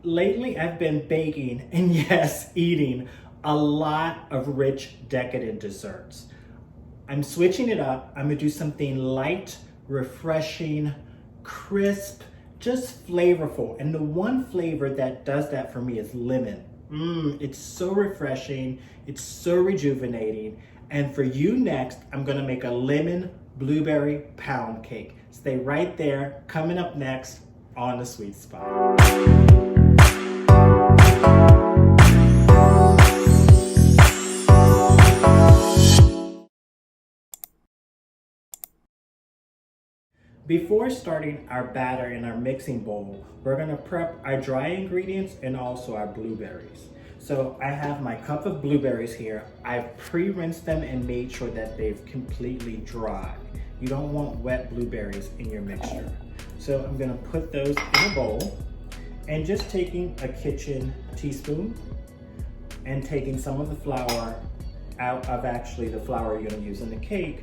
Lately, I've been baking and yes, eating a lot of rich, decadent desserts. I'm switching it up. I'm gonna do something light, refreshing, crisp, just flavorful. And the one flavor that does that for me is lemon. It's so refreshing. It's so rejuvenating. And for you next, I'm gonna make a lemon blueberry pound cake. Stay right there. Coming up next on The Sweet Spot. Before starting our batter in our mixing bowl, we're gonna prep our dry ingredients and also our blueberries. So I have my cup of blueberries here. I've pre-rinsed them and made sure that they've completely dried. You don't want wet blueberries in your mixture. So I'm gonna put those in a bowl and just taking a kitchen teaspoon and taking some of the flour out of actually the flour you're gonna use in the cake.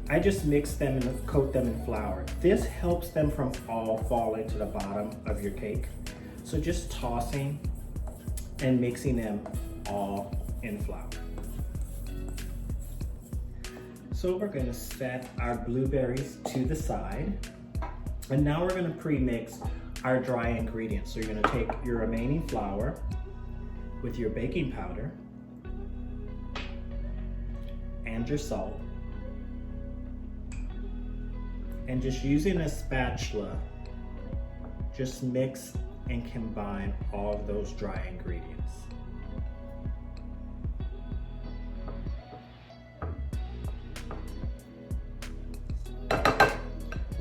I just mix them and coat them in flour. This helps them from all falling to the bottom of your cake. So just tossing and mixing them all in flour. So we're gonna set our blueberries to the side. And now we're gonna pre-mix our dry ingredients. So you're gonna take your remaining flour with your baking powder and your salt. And just using a spatula, just mix and combine all of those dry ingredients.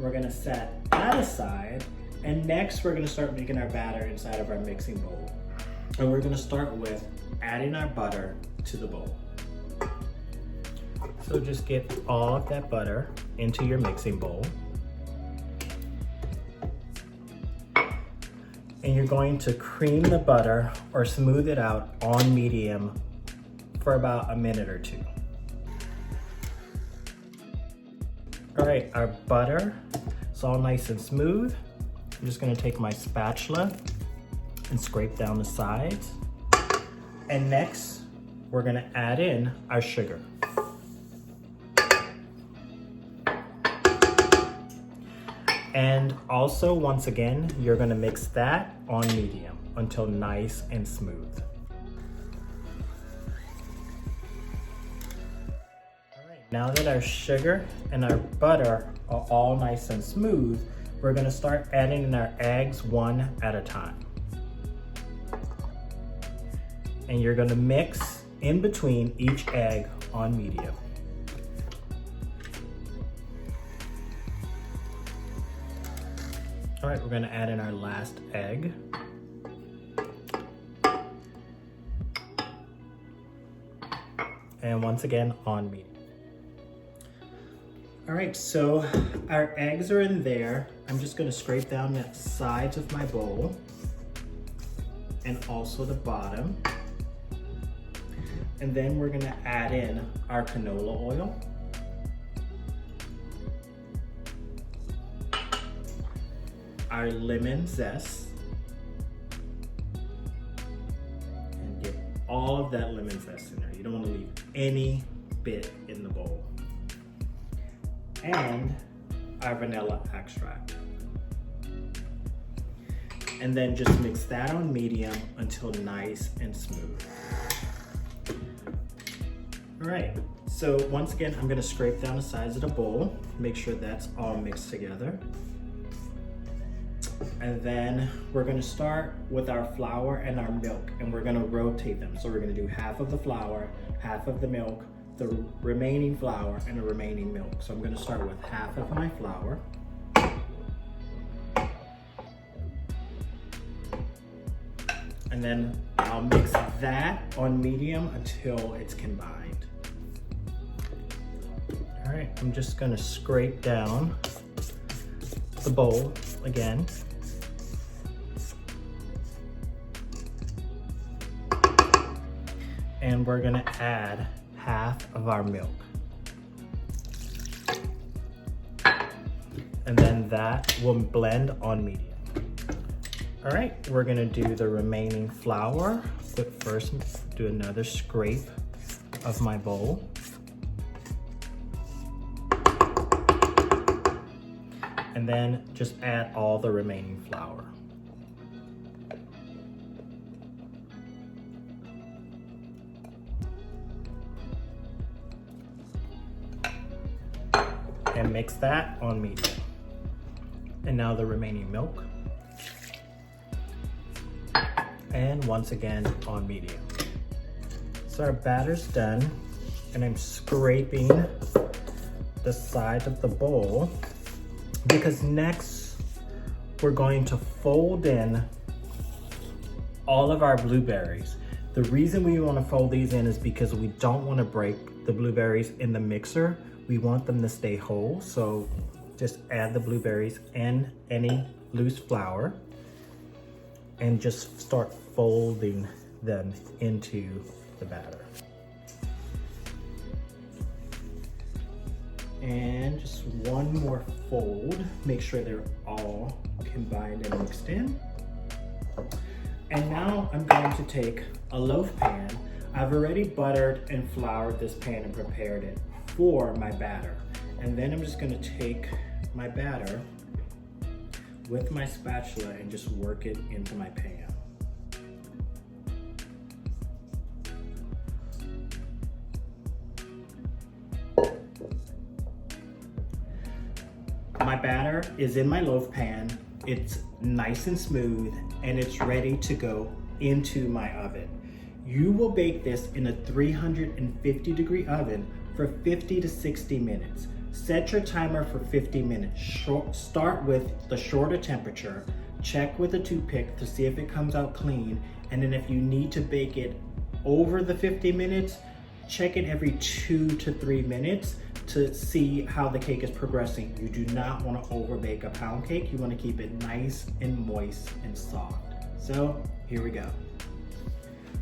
We're gonna set that aside, and next we're gonna start making our batter inside of our mixing bowl. And we're gonna start with adding our butter to the bowl. So just get all of that butter into your mixing bowl. And you're going to cream the butter or smooth it out on medium for about a minute or two. All right, our butter is all nice and smooth. I'm just gonna take my spatula and scrape down the sides. And next, we're gonna add in our sugar. And also, once again, you're gonna mix that on medium until nice and smooth. All right, now that our sugar and our butter are all nice and smooth, we're gonna start adding in our eggs one at a time. And you're gonna mix in between each egg on medium. All right, we're gonna add in our last egg. And once again, on medium. All right, so our eggs are in there. I'm just gonna scrape down the sides of my bowl and also the bottom. And then we're gonna add in our canola oil. Our lemon zest, and get all of that lemon zest in there. You don't want to leave any bit in the bowl. And our vanilla extract. And then just mix that on medium until nice and smooth. All right, so once again, I'm gonna scrape down the sides of the bowl, make sure that's all mixed together. And then we're gonna start with our flour and our milk, and we're gonna rotate them. So we're gonna do half of the flour, half of the milk, the remaining flour, and the remaining milk. So I'm gonna start with half of my flour. And then I'll mix that on medium until it's combined. All right, I'm just gonna scrape down the bowl again. And we're gonna add half of our milk. And then that will blend on medium. All right, we're gonna do the remaining flour, but first do another scrape of my bowl. And then just add all the remaining flour. And mix that on medium. And now the remaining milk. And once again on medium. So our batter's done, and I'm scraping the side of the bowl because next we're going to fold in all of our blueberries. The reason we want to fold these in is because we don't want to break the blueberries in the mixer. We want them to stay whole, so just add the blueberries and any loose flour and just start folding them into the batter. And just one more fold. Make sure they're all combined and mixed in. And now I'm going to take a loaf pan. I've already buttered and floured this pan and prepared it for my batter. And then I'm just gonna take my batter with my spatula and just work it into my pan. My batter is in my loaf pan. It's nice and smooth, and it's ready to go into my oven. You will bake this in a 350-degree oven for 50 to 60 minutes. Set your timer for 50 minutes. Start with the shorter temperature. Check with a toothpick to see if it comes out clean. And then if you need to bake it over the 50 minutes, check it every 2 to 3 minutes to see how the cake is progressing. You do not want to overbake a pound cake. You want to keep it nice and moist and soft. So here we go.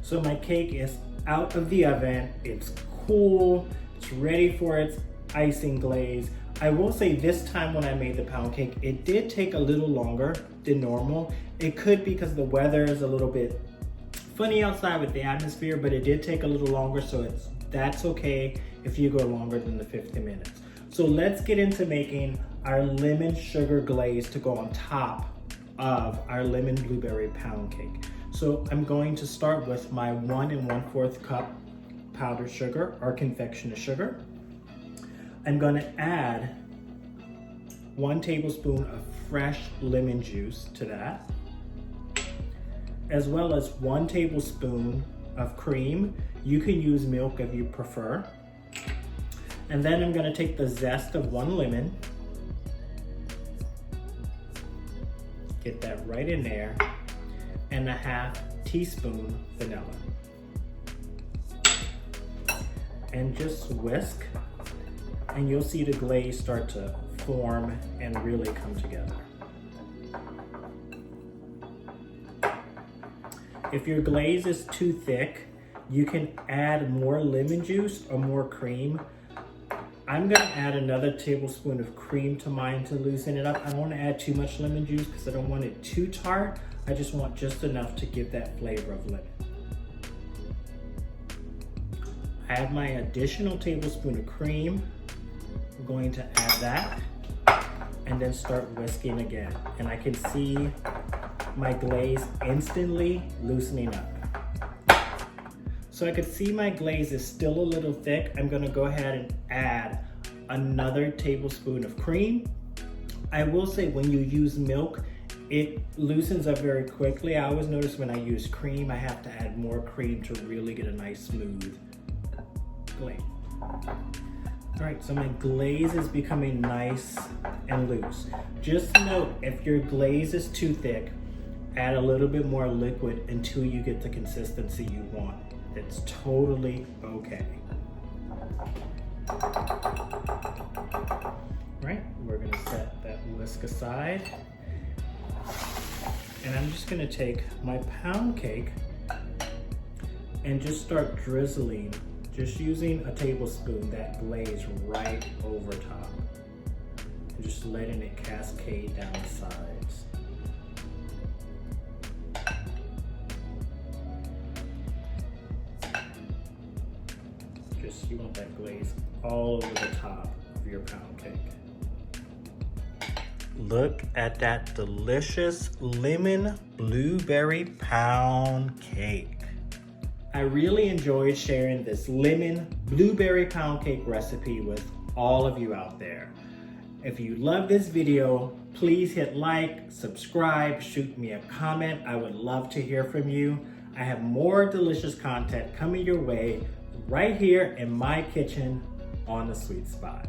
So my cake is out of the oven. It's cool. It's ready for its icing glaze. I will say this time when I made the pound cake, it did take a little longer than normal. It could be because the weather is a little bit funny outside with the atmosphere, but it did take a little longer, so that's okay if you go longer than the 50 minutes. So let's get into making our lemon sugar glaze to go on top of our lemon blueberry pound cake. So I'm going to start with my 1 1/4 cup powdered sugar or confectioner sugar. I'm gonna add 1 tablespoon of fresh lemon juice to that, as well as 1 tablespoon of cream. You can use milk if you prefer. And then I'm gonna take the zest of 1 lemon, get that right in there, and a 1/2 teaspoon vanilla. And just whisk, and you'll see the glaze start to form and really come together. If your glaze is too thick, you can add more lemon juice or more cream. I'm gonna add another tablespoon of cream to mine to loosen it up. I don't wanna add too much lemon juice because I don't want it too tart. I just want just enough to give that flavor of lemon. I add my additional tablespoon of cream. I'm going to add that and then start whisking again. And I can see my glaze instantly loosening up. So I could see my glaze is still a little thick. I'm gonna go ahead and add another tablespoon of cream. I will say when you use milk, it loosens up very quickly. I always notice when I use cream, I have to add more cream to really get a nice smooth glaze. All right, so my glaze is becoming nice and loose. Just note, if your glaze is too thick, add a little bit more liquid until you get the consistency you want. It's totally okay. Right, we're gonna set that whisk aside. And I'm just gonna take my pound cake and just start drizzling, just using a tablespoon, that glaze right over top. And just letting it cascade down the sides. glaze. You want that glaze all over the top of your pound cake. Look at that delicious lemon blueberry pound cake. I really enjoyed sharing this lemon blueberry pound cake recipe with all of you out there. If you love this video, please hit like, subscribe, shoot me a comment. I would love to hear from you. I have more delicious content coming your way right here in my kitchen on the Sweet Spot.